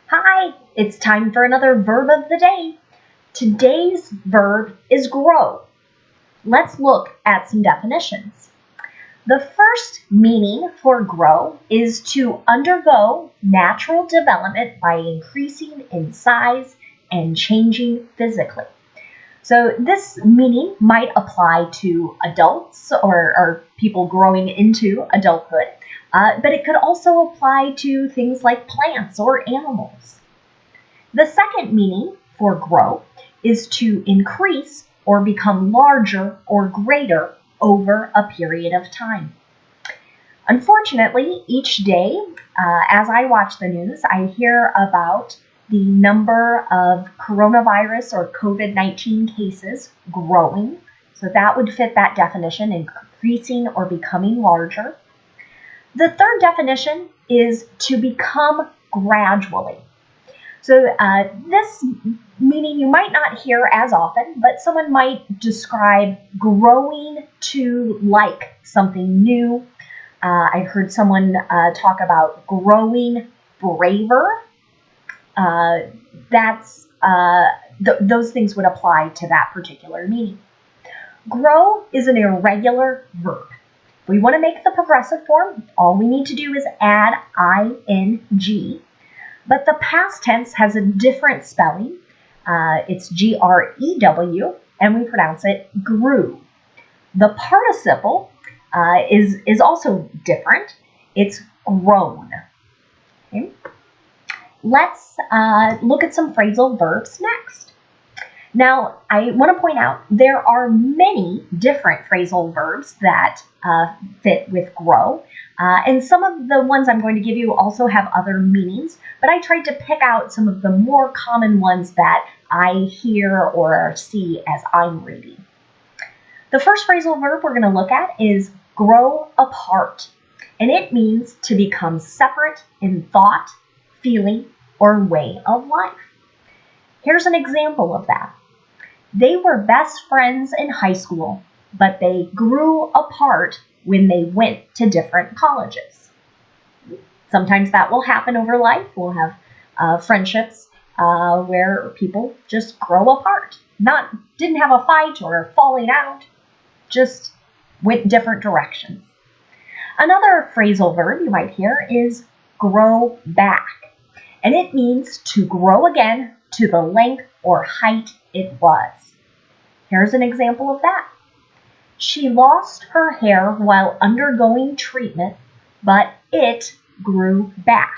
Hi, it's time for another verb of the day. Today's verb is grow. Let's look at some definitions. The first meaning for grow is to undergo natural development by increasing in size and changing physically. So this meaning might apply to adults or people growing into adulthood, but it could also apply to things like plants or animals. The second meaning for grow is to increase or become larger or greater over a period of time. Unfortunately, each day, as I watch the news, I hear about the number of coronavirus or COVID-19 cases growing. So that would fit that definition, increasing or becoming larger. The third definition is to become gradually. So this meaning you might not hear as often, but someone might describe growing to like something new. I've heard someone talk about growing braver. Those things would apply to that particular meaning. Grow is an irregular verb. If we want to make the progressive form, all we need to do is add ing, but the past tense has a different spelling. It's G-R-E-W, and we pronounce it grew. The participle is also different. It's grown. Okay? Let's look at some phrasal verbs next. Now, I want to point out there are many different phrasal verbs that fit with grow, and some of the ones I'm going to give you also have other meanings, but I tried to pick out some of the more common ones that I hear or see as I'm reading. The first phrasal verb we're going to look at is grow apart, and it means to become separate in thought, feeling, or way of life. Here's an example of that. They were best friends in high school, but they grew apart when they went to different colleges. Sometimes that will happen over life. We'll have friendships where people just grow apart. Didn't have a fight or falling out, just went different directions. Another phrasal verb you might hear is grow back, and it means to grow again to the length or height it was. Here's an example of that. She lost her hair while undergoing treatment, but it grew back.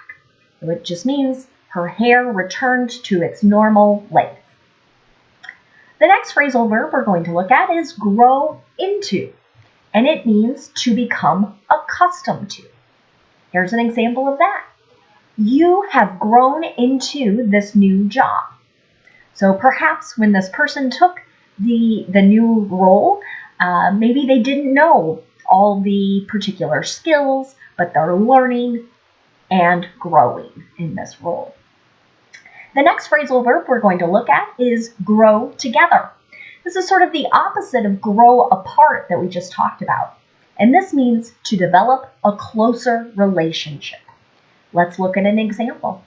So it just means her hair returned to its normal length. The next phrasal verb we're going to look at is grow into, and it means to become accustomed to. Here's an example of that. You have grown into this new job. So perhaps when this person took the new role, maybe they didn't know all the particular skills, but they're learning and growing in this role. The next phrasal verb we're going to look at is grow together. This is sort of the opposite of grow apart that we just talked about. And this means to develop a closer relationship. Let's look at an example.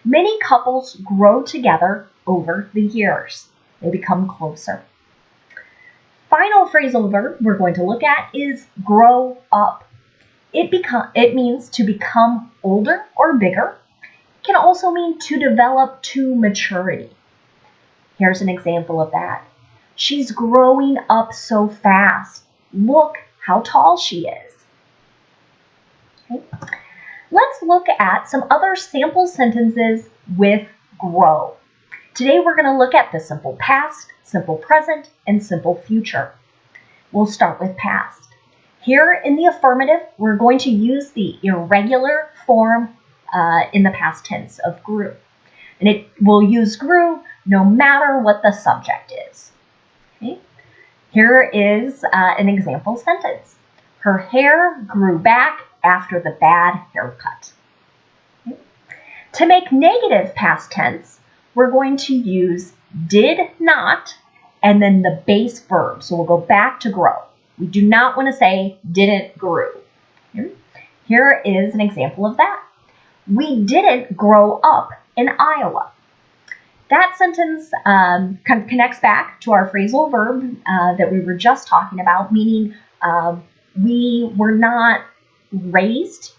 Many couples grow together over the years. They become closer. Final phrasal verb we're going to look at is grow up. It means to become older or bigger. It can also mean to develop to maturity. Here's an example of that. She's growing up so fast. Look how tall she is. Okay. Let's look at some other sample sentences with grow. Today we're going to look at the simple past, simple present, and simple future. We'll start with past. Here in the affirmative, we're going to use the irregular form in the past tense of grew. And it will use grew no matter what the subject is. Okay? Here is an example sentence. Her hair grew back after the bad haircut. Okay? To make negative past tense, we're going to use did not and then the base verb. So we'll go back to grow. We do not want to say didn't grew. Okay? Here is an example of that. We didn't grow up in Iowa. That sentence connects back to our phrasal verb that we were just talking about, meaning we were not raised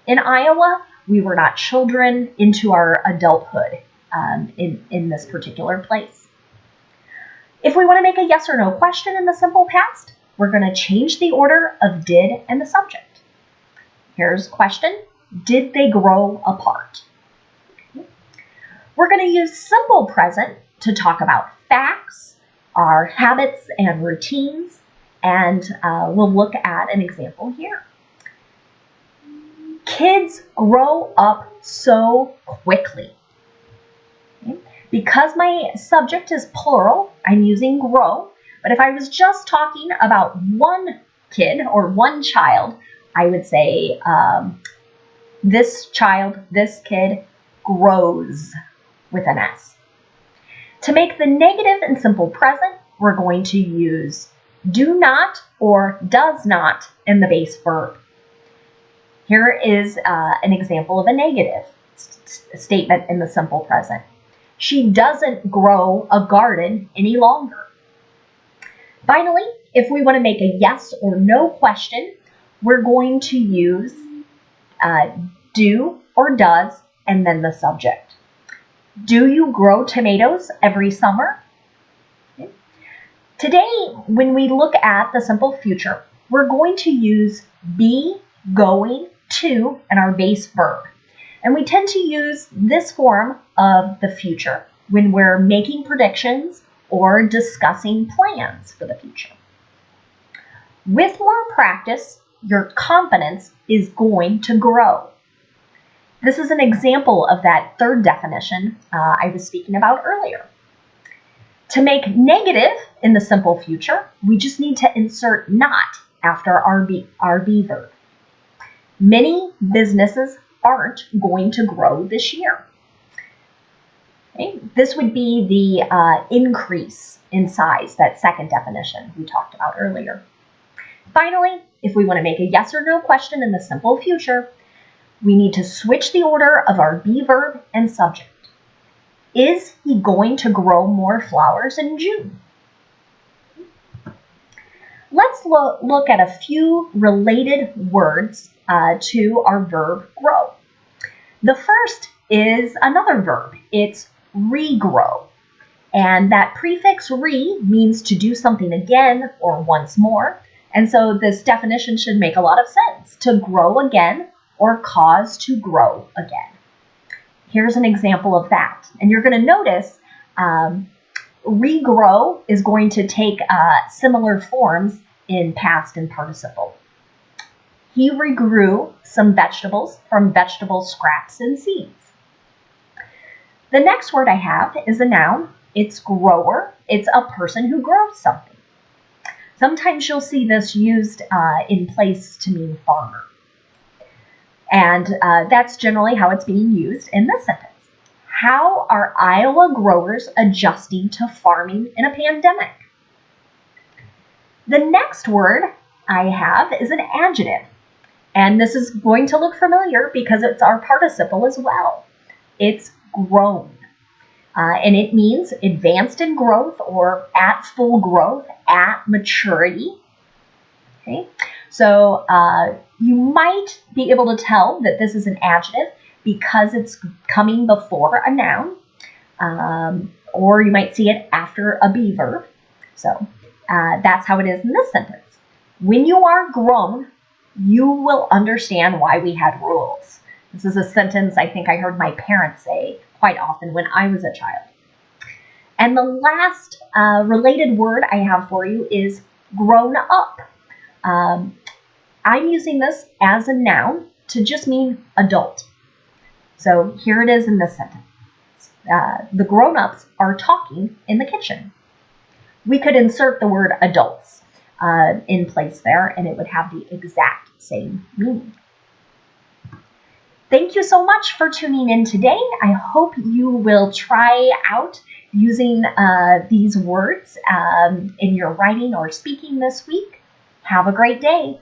in Iowa. We were not children into our adulthood in this particular place. If we want to make a yes or no question in the simple past, we're going to change the order of did and the subject. Here's a question. Did they grow apart? We're going to use simple present to talk about facts, our habits and routines, and we'll look at an example here. Kids grow up so quickly. Okay. Because my subject is plural, I'm using grow, but if I was just talking about one kid or one child, I would say this child, this kid grows with an S. To make the negative and simple present, we're going to use do not or does not in the base verb. Here is an example of a negative statement in the simple present. She doesn't grow a garden any longer. Finally, if we want to make a yes or no question, we're going to use do or does and then the subject. Do you grow tomatoes every summer? Okay. Today, when we look at the simple future, we're going to use be, going, to, and our base verb. And we tend to use this form of the future when we're making predictions or discussing plans for the future. With more practice, your confidence is going to grow. This is an example of that third definition I was speaking about earlier. To make negative in the simple future, we just need to insert not after our be verb. Many businesses aren't going to grow this year. Okay. This would be the increase in size, that second definition we talked about earlier. Finally, if we want to make a yes or no question in the simple future, we need to switch the order of our be verb and subject. Is he going to grow more flowers in June? Let's look at a few related words to our verb grow. The first is another verb. It's regrow. And that prefix re means to do something again or once more. And so this definition should make a lot of sense. To grow again or cause to grow again. Here's an example of that. And you're going to notice regrow is going to take similar forms in past and participle. He regrew some vegetables from vegetable scraps and seeds. The next word I have is a noun. It's grower. It's a person who grows something. Sometimes you'll see this used in place to mean farmer. And that's generally how it's being used in this sentence. How are Iowa growers adjusting to farming in a pandemic? The next word I have is an adjective. And this is going to look familiar because it's our participle as well. It's grown. And it means advanced in growth or at full growth, at maturity. Okay? So you might be able to tell that this is an adjective because it's coming before a noun, or you might see it after a be verb. So that's how it is in this sentence. When you are grown, you will understand why we had rules. This is a sentence I think I heard my parents say quite often when I was a child. And the last related word I have for you is grown up. I'm using this as a noun to just mean adult. So here it is in this sentence. The grown-ups are talking in the kitchen. We could insert the word adults in place there, and it would have the exact same meaning. Thank you so much for tuning in today. I hope you will try out using these words in your writing or speaking this week. Have a great day.